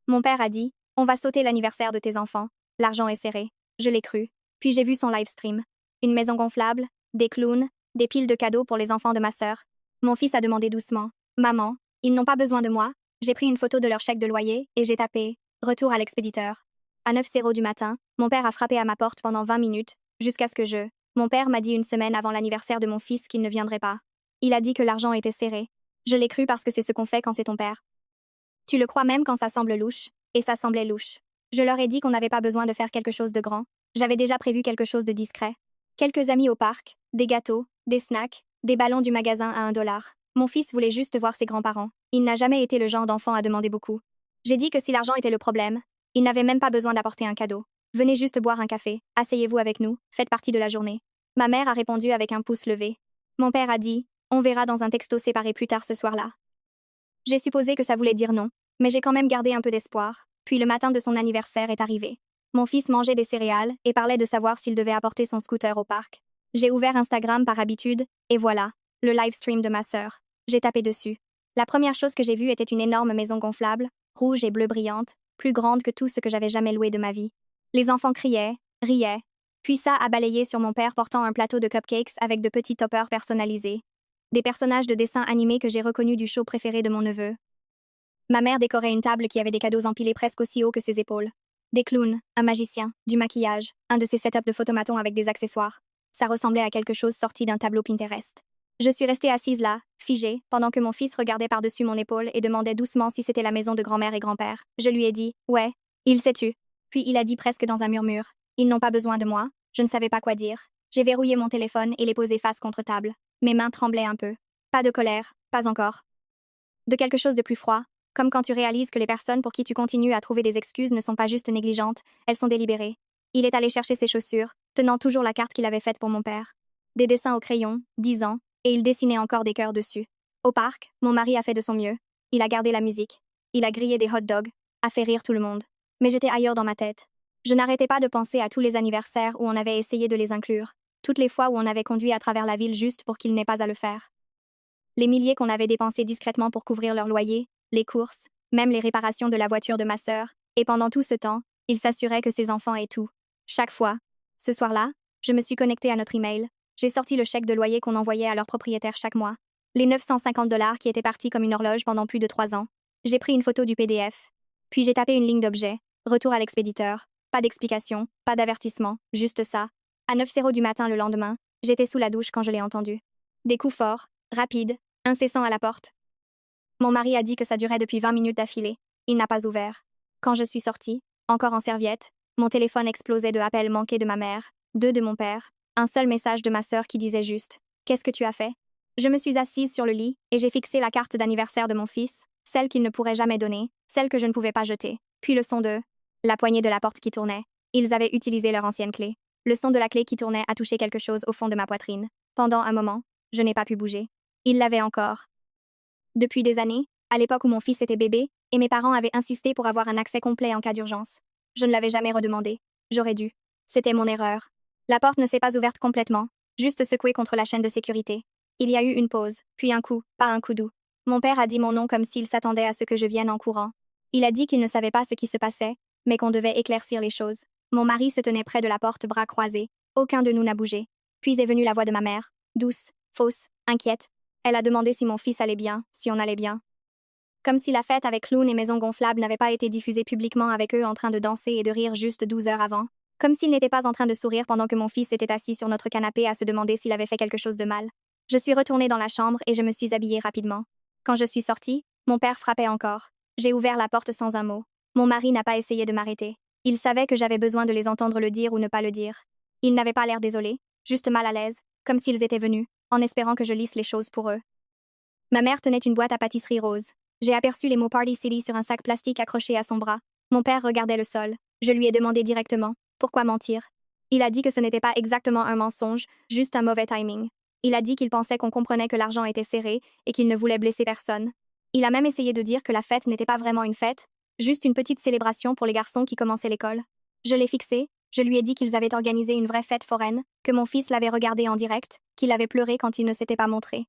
Mon père a dit, on va sauter l'anniversaire de tes enfants. L'argent est serré. Je l'ai cru. Puis j'ai vu son live stream. Une maison gonflable, des clowns, des piles de cadeaux pour les enfants de ma sœur. Mon fils a demandé doucement, maman, ils n'ont pas besoin de moi. J'ai pris une photo de leur chèque de loyer et j'ai tapé retour à l'expéditeur. À 9h du matin, mon père a frappé à ma porte pendant 20 minutes, jusqu'à ce que Mon père m'a dit une semaine avant l'anniversaire de mon fils qu'il ne viendrait pas. Il a dit que l'argent était serré. Je l'ai cru parce que c'est ce qu'on fait quand c'est ton père. Tu le crois même quand ça semble louche, et ça semblait louche. Je leur ai dit qu'on n'avait pas besoin de faire quelque chose de grand. J'avais déjà prévu quelque chose de discret. Quelques amis au parc, des gâteaux, des snacks, des ballons du magasin à $1. Mon fils voulait juste voir ses grands-parents. Il n'a jamais été le genre d'enfant à demander beaucoup. J'ai dit que si l'argent était le problème, il n'avait même pas besoin d'apporter un cadeau. Venez juste boire un café, asseyez-vous avec nous, faites partie de la journée. Ma mère a répondu avec un pouce levé. Mon père a dit, on verra dans un texto séparé plus tard ce soir-là. J'ai supposé que ça voulait dire non, mais j'ai quand même gardé un peu d'espoir. Puis le matin de son anniversaire est arrivé. Mon fils mangeait des céréales et parlait de savoir s'il devait apporter son scooter au parc. J'ai ouvert Instagram par habitude, et voilà, le live stream de ma sœur. J'ai tapé dessus. La première chose que j'ai vue était une énorme maison gonflable, rouge et bleue brillante, plus grande que tout ce que j'avais jamais loué de ma vie. Les enfants criaient, riaient. Puis ça a balayé sur mon père portant un plateau de cupcakes avec de petits toppers personnalisés. Des personnages de dessins animés que j'ai reconnus du show préféré de mon neveu. Ma mère décorait une table qui avait des cadeaux empilés presque aussi haut que ses épaules. Des clowns, un magicien, du maquillage, un de ces setups de photomaton avec des accessoires. Ça ressemblait à quelque chose sorti d'un tableau Pinterest. Je suis restée assise là, figée, pendant que mon fils regardait par-dessus mon épaule et demandait doucement si c'était la maison de grand-mère et grand-père. Je lui ai dit, ouais, il s'est tu. Puis il a dit presque dans un murmure, ils n'ont pas besoin de moi. Je ne savais pas quoi dire. J'ai verrouillé mon téléphone et l'ai posé face contre table. Mes mains tremblaient un peu. Pas de colère, pas encore. De quelque chose de plus froid, comme quand tu réalises que les personnes pour qui tu continues à trouver des excuses ne sont pas juste négligentes, elles sont délibérées. Il est allé chercher ses chaussures, tenant toujours la carte qu'il avait faite pour mon père. Des dessins au crayon, 10 ans, et il dessinait encore des cœurs dessus. Au parc, mon mari a fait de son mieux. Il a gardé la musique. Il a grillé des hot dogs, a fait rire tout le monde. Mais j'étais ailleurs dans ma tête. Je n'arrêtais pas de penser à tous les anniversaires où on avait essayé de les inclure, toutes les fois où on avait conduit à travers la ville juste pour qu'ils n'aient pas à le faire. Les milliers qu'on avait dépensés discrètement pour couvrir leur loyer, les courses, même les réparations de la voiture de ma sœur, et pendant tout ce temps, il s'assurait que ses enfants aient tout. Chaque fois. Ce soir-là, je me suis connectée à notre email. J'ai sorti le chèque de loyer qu'on envoyait à leur propriétaire chaque mois. Les $950 qui étaient partis comme une horloge pendant plus de 3 ans. J'ai pris une photo du PDF. Puis j'ai tapé une ligne d'objet. Retour à l'expéditeur. Pas d'explication, pas d'avertissement, juste ça. À 9h du matin le lendemain, j'étais sous la douche quand je l'ai entendu. Des coups forts, rapides, incessants à la porte. Mon mari a dit que ça durait depuis 20 minutes d'affilée. Il n'a pas ouvert. Quand je suis sortie, encore en serviette, mon téléphone explosait de appels manqués de ma mère, 2 de mon père, un seul message de ma sœur qui disait juste « Qu'est-ce que tu as fait ?» Je me suis assise sur le lit et j'ai fixé la carte d'anniversaire de mon fils, celle qu'il ne pourrait jamais donner, celle que je ne pouvais pas jeter. Puis le son de la poignée de la porte qui tournait. Ils avaient utilisé leur ancienne clé. Le son de la clé qui tournait a touché quelque chose au fond de ma poitrine. Pendant un moment, je n'ai pas pu bouger. Il l'avait encore. Depuis des années, à l'époque où mon fils était bébé, et mes parents avaient insisté pour avoir un accès complet en cas d'urgence. Je ne l'avais jamais redemandé. J'aurais dû. C'était mon erreur. La porte ne s'est pas ouverte complètement, juste secouée contre la chaîne de sécurité. Il y a eu une pause, puis un coup, pas un coup doux. Mon père a dit mon nom comme s'il s'attendait à ce que je vienne en courant. Il a dit qu'il ne savait pas ce qui se passait, mais qu'on devait éclaircir les choses. Mon mari se tenait près de la porte, bras croisés. Aucun de nous n'a bougé. Puis est venue la voix de ma mère, douce, fausse, inquiète. Elle a demandé si mon fils allait bien, si on allait bien. Comme si la fête avec clown et maison gonflable n'avait pas été diffusée publiquement avec eux en train de danser et de rire juste 12 heures avant. Comme s'il n'était pas en train de sourire pendant que mon fils était assis sur notre canapé à se demander s'il avait fait quelque chose de mal. Je suis retournée dans la chambre et je me suis habillée rapidement. Quand je suis sortie, mon père frappait encore. J'ai ouvert la porte sans un mot. Mon mari n'a pas essayé de m'arrêter. Il savait que j'avais besoin de les entendre le dire ou ne pas le dire. Ils n'avaient pas l'air désolés, juste mal à l'aise, comme s'ils étaient venus, en espérant que je lisse les choses pour eux. Ma mère tenait une boîte à pâtisserie rose. J'ai aperçu les mots Party City sur un sac plastique accroché à son bras. Mon père regardait le sol. Je lui ai demandé directement, pourquoi mentir? Il a dit que ce n'était pas exactement un mensonge, juste un mauvais timing. Il a dit qu'il pensait qu'on comprenait que l'argent était serré et qu'il ne voulait blesser personne. Il a même essayé de dire que la fête n'était pas vraiment une fête, juste une petite célébration pour les garçons qui commençaient l'école. Je l'ai fixé, je lui ai dit qu'ils avaient organisé une vraie fête foraine, que mon fils l'avait regardé en direct, qu'il avait pleuré quand il ne s'était pas montré.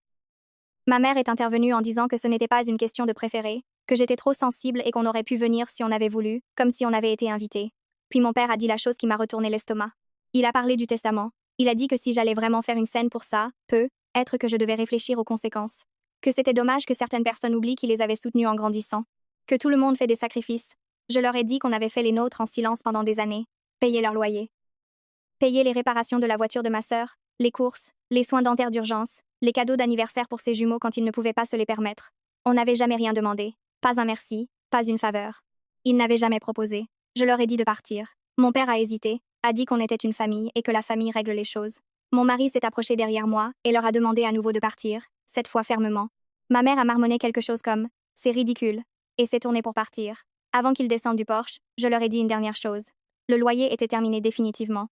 Ma mère est intervenue en disant que ce n'était pas une question de préférer, que j'étais trop sensible et qu'on aurait pu venir si on avait voulu, comme si on avait été invité. Puis mon père a dit la chose qui m'a retourné l'estomac. Il a parlé du testament. Il a dit que si j'allais vraiment faire une scène pour ça, peut-être que je devais réfléchir aux conséquences. Que c'était dommage que certaines personnes oublient qu'ils les avaient soutenus en grandissant. Que tout le monde fait des sacrifices. Je leur ai dit qu'on avait fait les nôtres en silence pendant des années. Payer leur loyer. Payer les réparations de la voiture de ma sœur, les courses, les soins dentaires d'urgence, les cadeaux d'anniversaire pour ses jumeaux quand ils ne pouvaient pas se les permettre. On n'avait jamais rien demandé. Pas un merci, pas une faveur. Ils n'avaient jamais proposé. Je leur ai dit de partir. Mon père a hésité, a dit qu'on était une famille et que la famille règle les choses. Mon mari s'est approché derrière moi et leur a demandé à nouveau de partir, cette fois fermement. Ma mère a marmonné quelque chose comme « c'est ridicule » et s'est tournée pour partir. Avant qu'ils descendent du Porsche, je leur ai dit une dernière chose. Le loyer était terminé définitivement.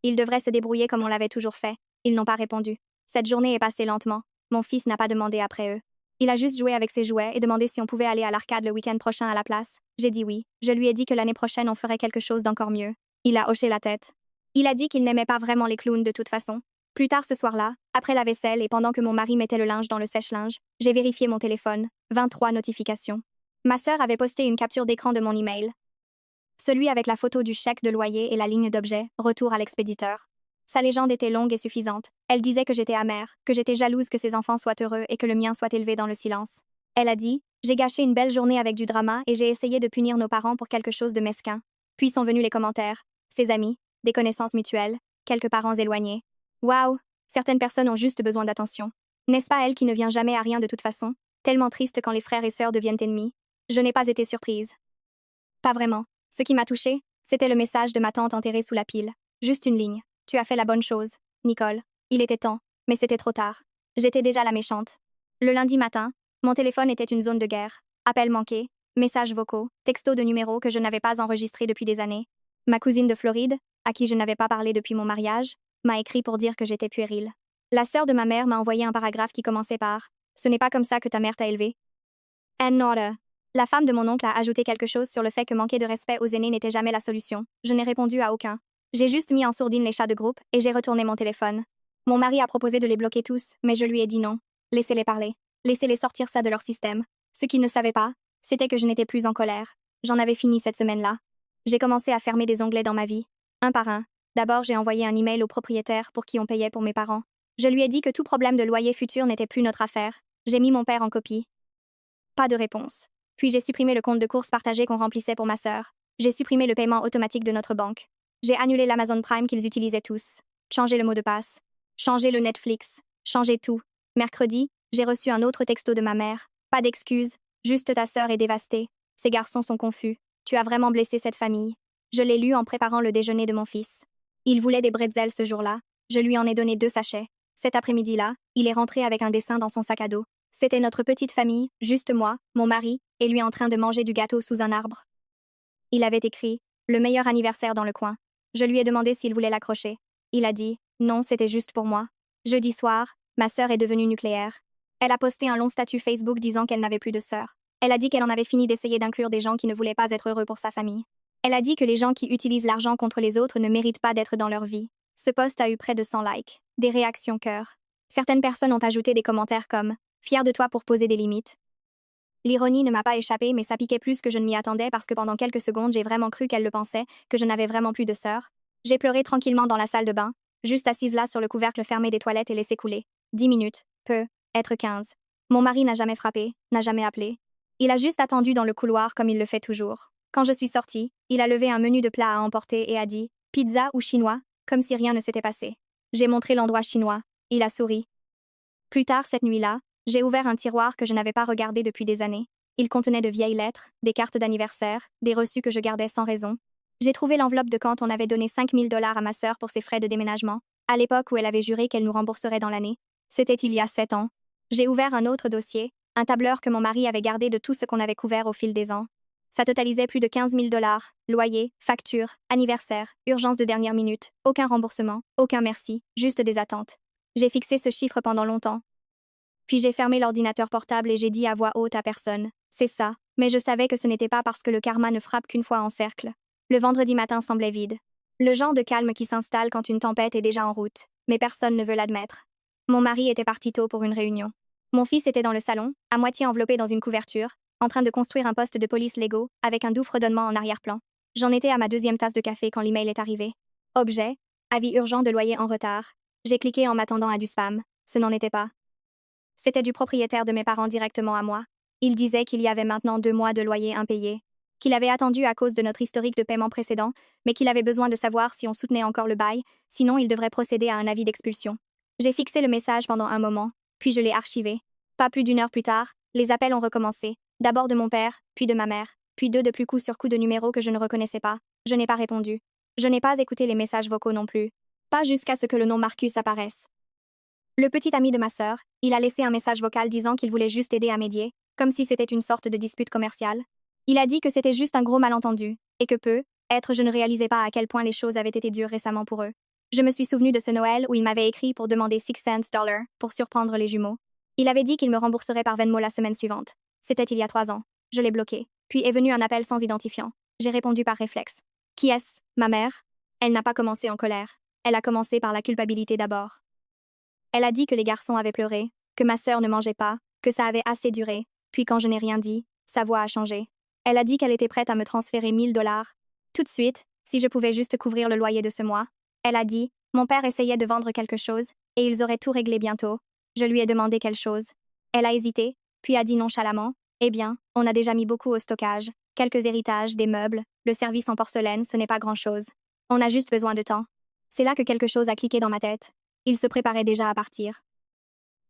Ils devraient se débrouiller comme on l'avait toujours fait. Ils n'ont pas répondu. Cette journée est passée lentement. Mon fils n'a pas demandé après eux. Il a juste joué avec ses jouets et demandé si on pouvait aller à l'arcade le week-end prochain à la place. J'ai dit oui. Je lui ai dit que l'année prochaine on ferait quelque chose d'encore mieux. Il a hoché la tête. Il a dit qu'il n'aimait pas vraiment les clowns de toute façon. Plus tard ce soir-là, après la vaisselle et pendant que mon mari mettait le linge dans le sèche-linge, j'ai vérifié mon téléphone. 23 notifications. Ma sœur avait posté une capture d'écran de mon email. Celui avec la photo du chèque de loyer et la ligne d'objet, retour à l'expéditeur. Sa légende était longue et suffisante. Elle disait que j'étais amère, que j'étais jalouse que ses enfants soient heureux et que le mien soit élevé dans le silence. Elle a dit « J'ai gâché une belle journée avec du drama et j'ai essayé de punir nos parents pour quelque chose de mesquin. » Puis sont venus les commentaires. Ses amis, des connaissances mutuelles, quelques parents éloignés. Waouh, certaines personnes ont juste besoin d'attention. N'est-ce pas elle qui ne vient jamais à rien de toute façon, tellement triste quand les frères et sœurs deviennent ennemis? Je n'ai pas été surprise. Pas vraiment. Ce qui m'a touchée, c'était le message de ma tante enterrée sous la pile. Juste une ligne. Tu as fait la bonne chose, Nicole. Il était temps, mais c'était trop tard. J'étais déjà la méchante. Le lundi matin, mon téléphone était une zone de guerre. Appels manqués, messages vocaux, textos de numéros que je n'avais pas enregistrés depuis des années. Ma cousine de Floride, à qui je n'avais pas parlé depuis mon mariage, m'a écrit pour dire que j'étais puérile. La sœur de ma mère m'a envoyé un paragraphe qui commençait par « Ce n'est pas comme ça que ta mère t'a élevé. » And Nora. La femme de mon oncle a ajouté quelque chose sur le fait que manquer de respect aux aînés n'était jamais la solution. Je n'ai répondu à aucun. J'ai juste mis en sourdine les chats de groupe et j'ai retourné mon téléphone. Mon mari a proposé de les bloquer tous, mais je lui ai dit non. Laissez-les parler. Laissez-les sortir ça de leur système. Ce qu'ils ne savaient pas, c'était que je n'étais plus en colère. J'en avais fini cette semaine-là. J'ai commencé à fermer des onglets dans ma vie. Un par un. D'abord, j'ai envoyé un email au propriétaire pour qui on payait pour mes parents. Je lui ai dit que tout problème de loyer futur n'était plus notre affaire. J'ai mis mon père en copie. Pas de réponse. Puis j'ai supprimé le compte de courses partagé qu'on remplissait pour ma sœur. J'ai supprimé le paiement automatique de notre banque. J'ai annulé l'Amazon Prime qu'ils utilisaient tous. Changé le mot de passe. Changé le Netflix. Changé tout. Mercredi, j'ai reçu un autre texto de ma mère. Pas d'excuses. Juste ta sœur est dévastée. Ces garçons sont confus. Tu as vraiment blessé cette famille. Je l'ai lu en préparant le déjeuner de mon fils. Il voulait des bretzels ce jour-là. Je lui en ai donné 2 sachets. Cet après-midi-là, il est rentré avec un dessin dans son sac à dos. C'était notre petite famille, juste moi, mon mari, et lui en train de manger du gâteau sous un arbre. Il avait écrit « Le meilleur anniversaire dans le coin ». Je lui ai demandé s'il voulait l'accrocher. Il a dit « Non, c'était juste pour moi ». Jeudi soir, ma sœur est devenue nucléaire. Elle a posté un long statut Facebook disant qu'elle n'avait plus de sœur. Elle a dit qu'elle en avait fini d'essayer d'inclure des gens qui ne voulaient pas être heureux pour sa famille. Elle a dit que les gens qui utilisent l'argent contre les autres ne méritent pas d'être dans leur vie. Ce post a eu près de 100 likes. Des réactions cœur. Certaines personnes ont ajouté des commentaires comme « Fier de toi pour poser des limites ». L'ironie ne m'a pas échappé, mais ça piquait plus que je ne m'y attendais parce que pendant quelques secondes, j'ai vraiment cru qu'elle le pensait, que je n'avais vraiment plus de sœur. J'ai pleuré tranquillement dans la salle de bain, juste assise là sur le couvercle fermé des toilettes et laissé couler. 10 minutes, être 15. Mon mari n'a jamais frappé, n'a jamais appelé. Il a juste attendu dans le couloir comme il le fait toujours. Quand je suis sortie, il a levé un menu de plats à emporter et a dit « Pizza ou chinois ?» comme si rien ne s'était passé. J'ai montré l'endroit chinois. Il a souri. Plus tard cette nuit-là, j'ai ouvert un tiroir que je n'avais pas regardé depuis des années. Il contenait de vieilles lettres, des cartes d'anniversaire, des reçus que je gardais sans raison. J'ai trouvé l'enveloppe de quand on avait donné 5 000 $ à ma sœur pour ses frais de déménagement, à l'époque où elle avait juré qu'elle nous rembourserait dans l'année. C'était il y a 7 ans. J'ai ouvert un autre dossier, un tableur que mon mari avait gardé de tout ce qu'on avait couvert au fil des ans. Ça totalisait plus de 15 000 $, loyer, facture, anniversaire, urgence de dernière minute, aucun remboursement, aucun merci, juste des attentes. J'ai fixé ce chiffre pendant longtemps. Puis j'ai fermé l'ordinateur portable et j'ai dit à voix haute à personne « C'est ça », mais je savais que ce n'était pas parce que le karma ne frappe qu'une fois en cercle. Le vendredi matin semblait vide. Le genre de calme qui s'installe quand une tempête est déjà en route, mais personne ne veut l'admettre. Mon mari était parti tôt pour une réunion. Mon fils était dans le salon, à moitié enveloppé dans une couverture, en train de construire un poste de police Lego, avec un doux fredonnement en arrière-plan. J'en étais à ma deuxième tasse de café quand l'email est arrivé. Objet, avis urgent de loyer en retard. J'ai cliqué en m'attendant à du spam. Ce n'en était pas. C'était du propriétaire de mes parents directement à moi. Il disait qu'il y avait maintenant 2 mois de loyer impayé, qu'il avait attendu à cause de notre historique de paiement précédent, mais qu'il avait besoin de savoir si on soutenait encore le bail, sinon il devrait procéder à un avis d'expulsion. J'ai fixé le message pendant un moment, puis je l'ai archivé. Pas plus d'1 heure plus tard, les appels ont recommencé, d'abord de mon père, puis de ma mère, puis 2 de plus coup sur coup de numéros que je ne reconnaissais pas. Je n'ai pas répondu. Je n'ai pas écouté les messages vocaux non plus. Pas jusqu'à ce que le nom Marcus apparaisse. Le petit ami de ma sœur, il a laissé un message vocal disant qu'il voulait juste aider à médier, comme si c'était une sorte de dispute commerciale. Il a dit que c'était juste un gros malentendu, et que je ne réalisais pas à quel point les choses avaient été dures récemment pour eux. Je me suis souvenu de ce Noël où il m'avait écrit pour demander 6 cents dollars pour surprendre les jumeaux. Il avait dit qu'il me rembourserait par Venmo la semaine suivante. C'était il y a 3 ans. Je l'ai bloqué. Puis est venu un appel sans identifiant. J'ai répondu par réflexe. Qui est-ce? Ma mère? Elle n'a pas commencé en colère. Elle a commencé par la culpabilité d'abord. Elle a dit que les garçons avaient pleuré, que ma sœur ne mangeait pas, que ça avait assez duré. Puis quand je n'ai rien dit, sa voix a changé. Elle a dit qu'elle était prête à me transférer 1 000 dollars. Tout de suite, si je pouvais juste couvrir le loyer de ce mois. Elle a dit, mon père essayait de vendre quelque chose, et ils auraient tout réglé bientôt. Je lui ai demandé quelle chose. Elle a hésité, puis a dit nonchalamment, eh bien, on a déjà mis beaucoup au stockage, quelques héritages, des meubles, le service en porcelaine, ce n'est pas grand-chose. On a juste besoin de temps. C'est là que quelque chose a cliqué dans ma tête. Il se préparait déjà à partir.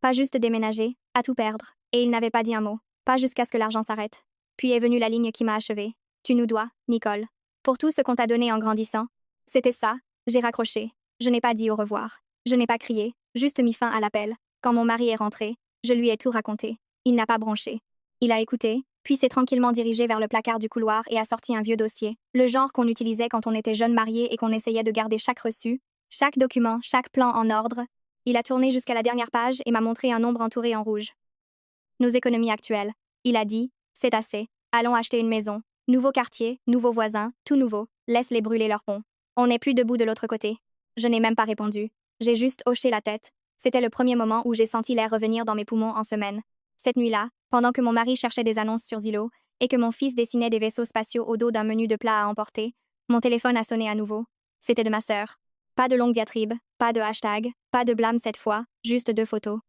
Pas juste déménager, à tout perdre, et il n'avait pas dit un mot, pas jusqu'à ce que l'argent s'arrête. Puis est venue la ligne qui m'a achevée. Tu nous dois, Nicole. Pour tout ce qu'on t'a donné en grandissant. C'était ça, j'ai raccroché. Je n'ai pas dit au revoir. Je n'ai pas crié, juste mis fin à l'appel. Quand mon mari est rentré, je lui ai tout raconté. Il n'a pas bronché. Il a écouté, puis s'est tranquillement dirigé vers le placard du couloir et a sorti un vieux dossier, le genre qu'on utilisait quand on était jeune marié et qu'on essayait de garder chaque reçu, chaque document, chaque plan en ordre. Il a tourné jusqu'à la dernière page et m'a montré un nombre entouré en rouge. Nos économies actuelles. Il a dit, c'est assez. Allons acheter une maison. Nouveau quartier, nouveaux voisins, tout nouveau. Laisse-les brûler leur pont. On n'est plus debout de l'autre côté. Je n'ai même pas répondu. J'ai juste hoché la tête. C'était le premier moment où j'ai senti l'air revenir dans mes poumons en semaine. Cette nuit-là, pendant que mon mari cherchait des annonces sur Zillow et que mon fils dessinait des vaisseaux spatiaux au dos d'un menu de plats à emporter, mon téléphone a sonné à nouveau. C'était de ma sœur. Pas de longue diatribe, pas de hashtag, pas de blâme cette fois, juste 2 photos.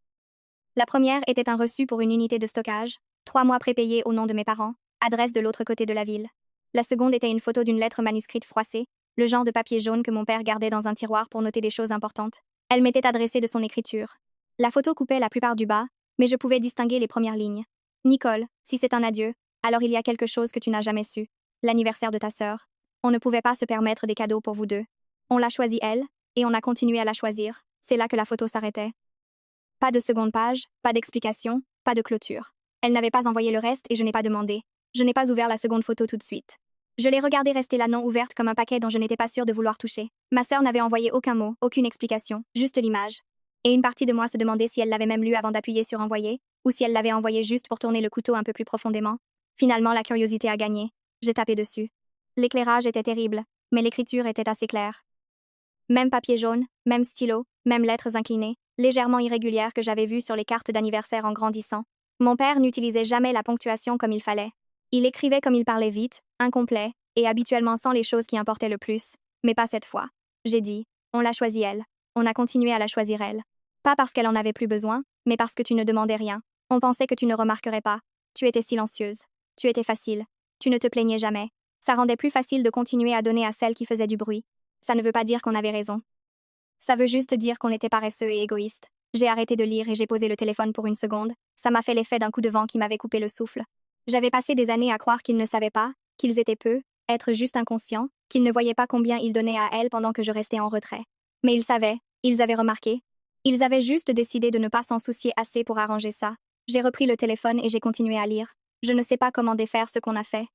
La première était un reçu pour une unité de stockage, 3 mois prépayés au nom de mes parents, adresse de l'autre côté de la ville. La seconde était une photo d'une lettre manuscrite froissée, le genre de papier jaune que mon père gardait dans un tiroir pour noter des choses importantes. Elle m'était adressée de son écriture. La photo coupait la plupart du bas, mais je pouvais distinguer les premières lignes. Nicole, si c'est un adieu, alors il y a quelque chose que tu n'as jamais su. L'anniversaire de ta sœur. On ne pouvait pas se permettre des cadeaux pour vous deux. On l'a choisie elle, et on a continué à la choisir. C'est là que la photo s'arrêtait. Pas de seconde page, pas d'explication, pas de clôture. Elle n'avait pas envoyé le reste et je n'ai pas demandé. Je n'ai pas ouvert la seconde photo tout de suite. Je l'ai regardée rester là non ouverte comme un paquet dont je n'étais pas sûre de vouloir toucher. Ma sœur n'avait envoyé aucun mot, aucune explication, juste l'image. Et une partie de moi se demandait si elle l'avait même lu avant d'appuyer sur envoyer, ou si elle l'avait envoyé juste pour tourner le couteau un peu plus profondément. Finalement, la curiosité a gagné. J'ai tapé dessus. L'éclairage était terrible, mais l'écriture était assez claire. Même papier jaune, même stylo, même lettres inclinées, légèrement irrégulières que j'avais vues sur les cartes d'anniversaire en grandissant. Mon père n'utilisait jamais la ponctuation comme il fallait. Il écrivait comme il parlait vite, incomplet, et habituellement sans les choses qui importaient le plus. Mais pas cette fois. J'ai dit, on l'a choisie elle. On a continué à la choisir elle. Pas parce qu'elle en avait plus besoin, mais parce que tu ne demandais rien. On pensait que tu ne remarquerais pas. Tu étais silencieuse. Tu étais facile. Tu ne te plaignais jamais. Ça rendait plus facile de continuer à donner à celle qui faisait du bruit. Ça ne veut pas dire qu'on avait raison. Ça veut juste dire qu'on était paresseux et égoïste. J'ai arrêté de lire et j'ai posé le téléphone pour 1 seconde. Ça m'a fait l'effet d'un coup de vent qui m'avait coupé le souffle. J'avais passé des années à croire qu'ils ne savaient pas, qu'ils étaient peu, être juste inconscients, qu'ils ne voyaient pas combien ils donnaient à elle pendant que je restais en retrait. Mais ils savaient, ils avaient remarqué. Ils avaient juste décidé de ne pas s'en soucier assez pour arranger ça. J'ai repris le téléphone et j'ai continué à lire. Je ne sais pas comment défaire ce qu'on a fait.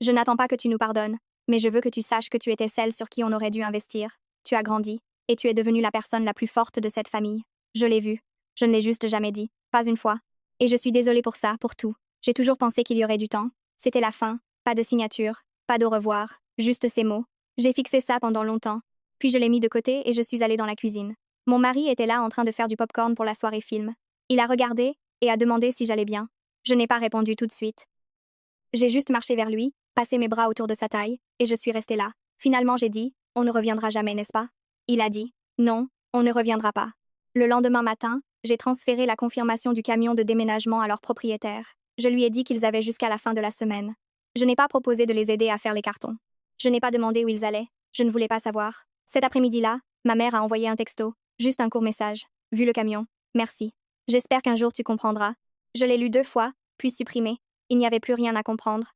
Je n'attends pas que tu nous pardonnes, mais je veux que tu saches que tu étais celle sur qui on aurait dû investir. Tu as grandi, et tu es devenue la personne la plus forte de cette famille. Je l'ai vu. Je ne l'ai juste jamais dit, pas une fois. Et je suis désolée pour ça, pour tout. J'ai toujours pensé qu'il y aurait du temps. C'était la fin, pas de signature, pas d'au revoir, juste ces mots. J'ai fixé ça pendant longtemps. Puis je l'ai mis de côté et je suis allée dans la cuisine. Mon mari était là en train de faire du popcorn pour la soirée film. Il a regardé et a demandé si j'allais bien. Je n'ai pas répondu tout de suite. J'ai juste marché vers lui, passé mes bras autour de sa taille, et je suis restée là. Finalement, j'ai dit, on ne reviendra jamais, n'est-ce pas? Il a dit, non, on ne reviendra pas. Le lendemain matin, j'ai transféré la confirmation du camion de déménagement à leur propriétaire. Je lui ai dit qu'ils avaient jusqu'à la fin de la semaine. Je n'ai pas proposé de les aider à faire les cartons. Je n'ai pas demandé où ils allaient, je ne voulais pas savoir. Cet après-midi-là, ma mère a envoyé un texto, juste un court message. Vu le camion, merci. J'espère qu'un jour tu comprendras. Je l'ai lu 2 fois, puis supprimé. Il n'y avait plus rien à comprendre.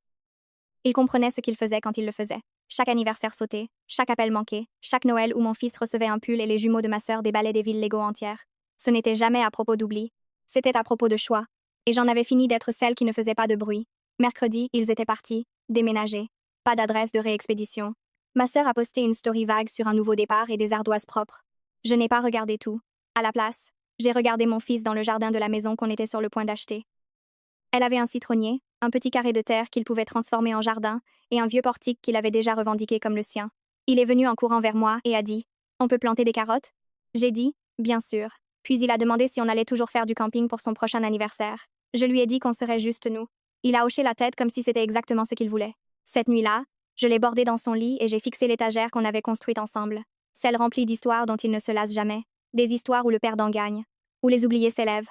Il comprenait ce qu'il faisait quand il le faisait. Chaque anniversaire sauté, chaque appel manqué, chaque Noël où mon fils recevait un pull et les jumeaux de ma sœur déballaient des villes Lego entières. Ce n'était jamais à propos d'oubli. C'était à propos de choix. Et j'en avais fini d'être celle qui ne faisait pas de bruit. Mercredi, ils étaient partis, déménagés. Pas d'adresse de réexpédition. Ma sœur a posté une story vague sur un nouveau départ et des ardoises propres. Je n'ai pas regardé tout. À la place, j'ai regardé mon fils dans le jardin de la maison qu'on était sur le point d'acheter. Elle avait un citronnier, un petit carré de terre qu'il pouvait transformer en jardin, et un vieux portique qu'il avait déjà revendiqué comme le sien. Il est venu en courant vers moi et a dit « On peut planter des carottes ?» J'ai dit « Bien sûr ». Puis il a demandé si on allait toujours faire du camping pour son prochain anniversaire. Je lui ai dit qu'on serait juste nous. Il a hoché la tête comme si c'était exactement ce qu'il voulait. Cette nuit-là, je l'ai bordé dans son lit et j'ai fixé l'étagère qu'on avait construite ensemble. Celle remplie d'histoires dont il ne se lasse jamais. Des histoires où le perdant gagne. Où les oubliés s'élèvent.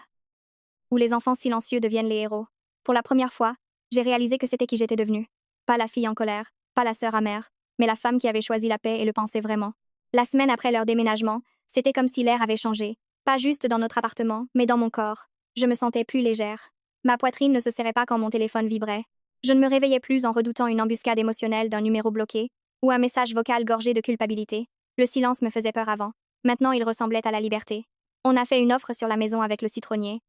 Où les enfants silencieux deviennent les héros. Pour la première fois, j'ai réalisé que c'était qui j'étais devenue. Pas la fille en colère, pas la sœur amère, mais la femme qui avait choisi la paix et le pensait vraiment. La semaine après leur déménagement, c'était comme si l'air avait changé. Pas juste dans notre appartement, mais dans mon corps. Je me sentais plus légère. Ma poitrine ne se serrait pas quand mon téléphone vibrait. Je ne me réveillais plus en redoutant une embuscade émotionnelle d'un numéro bloqué, ou un message vocal gorgé de culpabilité. Le silence me faisait peur avant. Maintenant, il ressemblait à la liberté. On a fait une offre sur la maison avec le citronnier.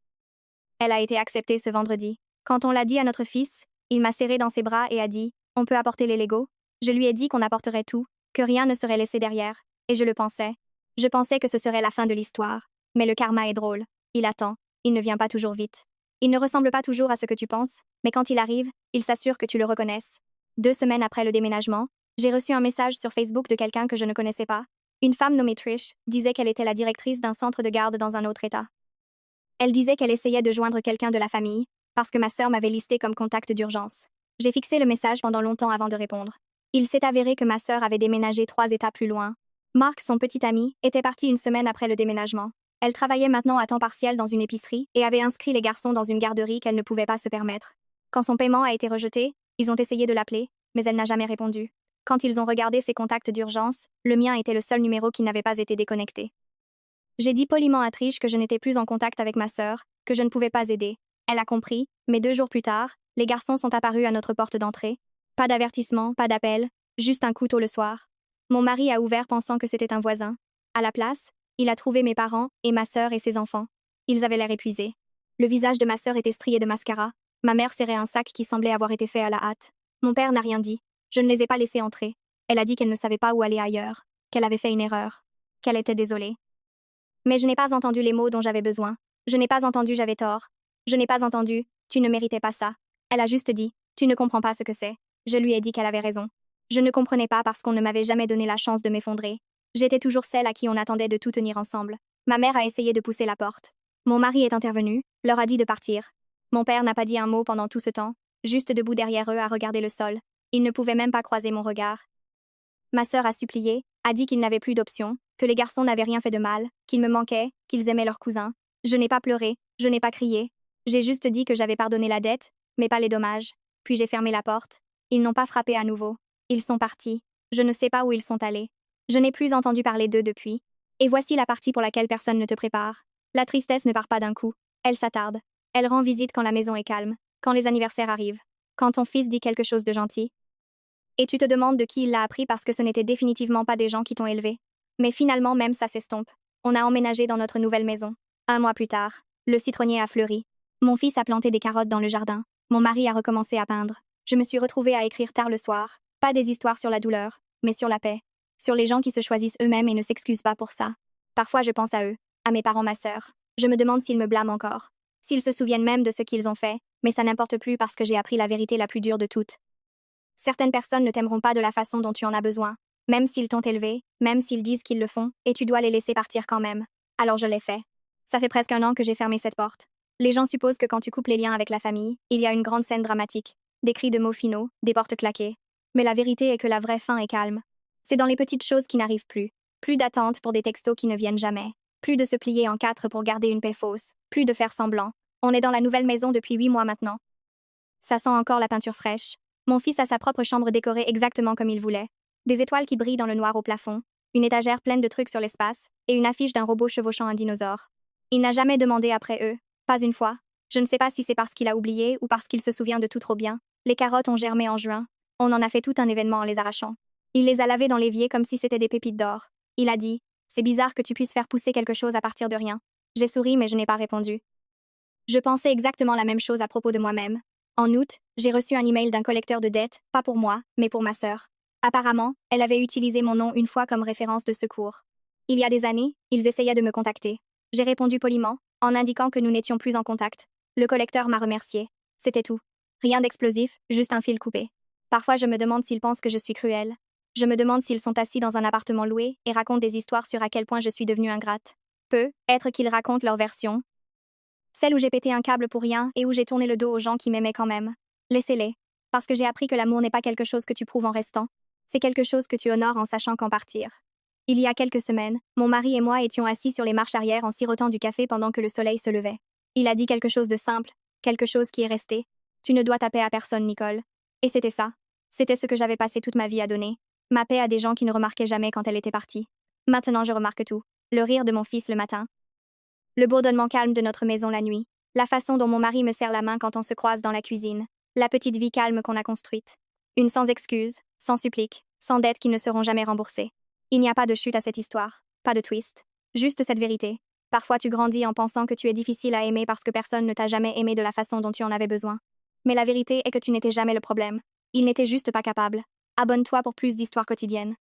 Elle a été acceptée ce vendredi. Quand on l'a dit à notre fils, il m'a serré dans ses bras et a dit « On peut apporter les Legos ?» Je lui ai dit qu'on apporterait tout, que rien ne serait laissé derrière, et je le pensais. Je pensais que ce serait la fin de l'histoire. Mais le karma est drôle. Il attend. Il ne vient pas toujours vite. Il ne ressemble pas toujours à ce que tu penses, mais quand il arrive, il s'assure que tu le reconnaisses. 2 semaines après le déménagement, j'ai reçu un message sur Facebook de quelqu'un que je ne connaissais pas. Une femme nommée Trish disait qu'elle était la directrice d'un centre de garde dans un autre État. Elle disait qu'elle essayait de joindre quelqu'un de la famille, parce que ma sœur m'avait listé comme contact d'urgence. J'ai fixé le message pendant longtemps avant de répondre. Il s'est avéré que ma sœur avait déménagé 3 États plus loin. Mark, son petit ami, était parti une semaine après le déménagement. Elle travaillait maintenant à temps partiel dans une épicerie et avait inscrit les garçons dans une garderie qu'elle ne pouvait pas se permettre. Quand son paiement a été rejeté, ils ont essayé de l'appeler, mais elle n'a jamais répondu. Quand ils ont regardé ses contacts d'urgence, le mien était le seul numéro qui n'avait pas été déconnecté. J'ai dit poliment à Trish que je n'étais plus en contact avec ma sœur, que je ne pouvais pas aider. Elle a compris, mais 2 jours plus tard, les garçons sont apparus à notre porte d'entrée. Pas d'avertissement, pas d'appel, juste un couteau le soir. Mon mari a ouvert pensant que c'était un voisin. À la place, il a trouvé mes parents, et ma sœur et ses enfants. Ils avaient l'air épuisés. Le visage de ma sœur était strié de mascara. Ma mère serrait un sac qui semblait avoir été fait à la hâte. Mon père n'a rien dit. Je ne les ai pas laissés entrer. Elle a dit qu'elle ne savait pas où aller ailleurs, qu'elle avait fait une erreur, qu'elle était désolée. Mais je n'ai pas entendu les mots dont j'avais besoin. Je n'ai pas entendu j'avais tort. Je n'ai pas entendu tu ne méritais pas ça. Elle a juste dit tu ne comprends pas ce que c'est. Je lui ai dit qu'elle avait raison. Je ne comprenais pas parce qu'on ne m'avait jamais donné la chance de m'effondrer. J'étais toujours celle à qui on attendait de tout tenir ensemble. Ma mère a essayé de pousser la porte. Mon mari est intervenu, leur a dit de partir. Mon père n'a pas dit un mot pendant tout ce temps, juste debout derrière eux à regarder le sol. Il ne pouvait même pas croiser mon regard. Ma sœur a supplié, a dit qu'il n'avait plus d'option, que les garçons n'avaient rien fait de mal, qu'ils me manquaient, qu'ils aimaient leur cousin. Je n'ai pas pleuré, je n'ai pas crié. J'ai juste dit que j'avais pardonné la dette, mais pas les dommages. Puis j'ai fermé la porte. Ils n'ont pas frappé à nouveau. Ils sont partis. Je ne sais pas où ils sont allés. Je n'ai plus entendu parler d'eux depuis. Et voici la partie pour laquelle personne ne te prépare. La tristesse ne part pas d'un coup. Elle s'attarde. Elle rend visite quand la maison est calme, quand les anniversaires arrivent, quand ton fils dit quelque chose de gentil. Et tu te demandes de qui il l'a appris parce que ce n'était définitivement pas des gens qui t'ont élevé. Mais finalement, même ça s'estompe. On a emménagé dans notre nouvelle maison. 1 mois plus tard, le citronnier a fleuri. Mon fils a planté des carottes dans le jardin. Mon mari a recommencé à peindre. Je me suis retrouvée à écrire tard le soir. Pas des histoires sur la douleur, mais sur la paix. Sur les gens qui se choisissent eux-mêmes et ne s'excusent pas pour ça. Parfois, je pense à eux, à mes parents, ma sœur. Je me demande s'ils me blâment encore. S'ils se souviennent même de ce qu'ils ont fait, mais ça n'importe plus parce que j'ai appris la vérité la plus dure de toutes. Certaines personnes ne t'aimeront pas de la façon dont tu en as besoin, même s'ils t'ont élevé, même s'ils disent qu'ils le font, et tu dois les laisser partir quand même. Alors je l'ai fait. Ça fait presque 1 an que j'ai fermé cette porte. Les gens supposent que quand tu coupes les liens avec la famille, il y a une grande scène dramatique. des cris de mots finaux, des portes claquées. Mais la vérité est que la vraie fin est calme. C'est dans les petites choses qui n'arrivent plus. Plus d'attente pour des textos qui ne viennent jamais. Plus de se plier en quatre pour garder une paix fausse. Plus de faire semblant. On est dans la nouvelle maison depuis 8 mois maintenant. Ça sent encore la peinture fraîche. Mon fils a sa propre chambre décorée exactement comme il voulait. Des étoiles qui brillent dans le noir au plafond, une étagère pleine de trucs sur l'espace, et une affiche d'un robot chevauchant un dinosaure. Il n'a jamais demandé après eux, pas une fois. Je ne sais pas si c'est parce qu'il a oublié ou parce qu'il se souvient de tout trop bien. Les carottes ont germé en juin. On en a fait tout un événement en les arrachant. Il les a lavées dans l'évier comme si c'était des pépites d'or. Il a dit: c'est bizarre que tu puisses faire pousser quelque chose à partir de rien. J'ai souri mais je n'ai pas répondu. Je pensais exactement la même chose à propos de moi-même. En août, j'ai reçu un email d'un collecteur de dettes, pas pour moi, mais pour ma sœur. Apparemment, elle avait utilisé mon nom une fois comme référence de secours. Il y a des années, ils essayaient de me contacter. J'ai répondu poliment, en indiquant que nous n'étions plus en contact. Le collecteur m'a remercié. C'était tout. Rien d'explosif, juste un fil coupé. Parfois je me demande s'ils pensent que je suis cruelle. Je me demande s'ils sont assis dans un appartement loué et racontent des histoires sur à quel point je suis devenue ingrate. Peut-être qu'ils racontent leur version. Celle où j'ai pété un câble pour rien et où j'ai tourné le dos aux gens qui m'aimaient quand même. Laissez-les. Parce que j'ai appris que l'amour n'est pas quelque chose que tu prouves en restant. C'est quelque chose que tu honores en sachant quand partir. Il y a quelques semaines, mon mari et moi étions assis sur les marches arrière en sirotant du café pendant que le soleil se levait. Il a dit quelque chose de simple, quelque chose qui est resté. Tu ne dois ta paix à personne, Nicole. Et c'était ça. C'était ce que j'avais passé toute ma vie à donner. Ma paix à des gens qui ne remarquaient jamais quand elle était partie. Maintenant je remarque tout. Le rire de mon fils le matin. Le bourdonnement calme de notre maison la nuit. La façon dont mon mari me serre la main quand on se croise dans la cuisine. La petite vie calme qu'on a construite. Une sans excuse, sans supplique, sans dettes qui ne seront jamais remboursées. Il n'y a pas de chute à cette histoire. Pas de twist. Juste cette vérité. Parfois tu grandis en pensant que tu es difficile à aimer parce que personne ne t'a jamais aimé de la façon dont tu en avais besoin. Mais la vérité est que tu n'étais jamais le problème. Il n'était juste pas capable. Abonne-toi pour plus d'histoires quotidiennes.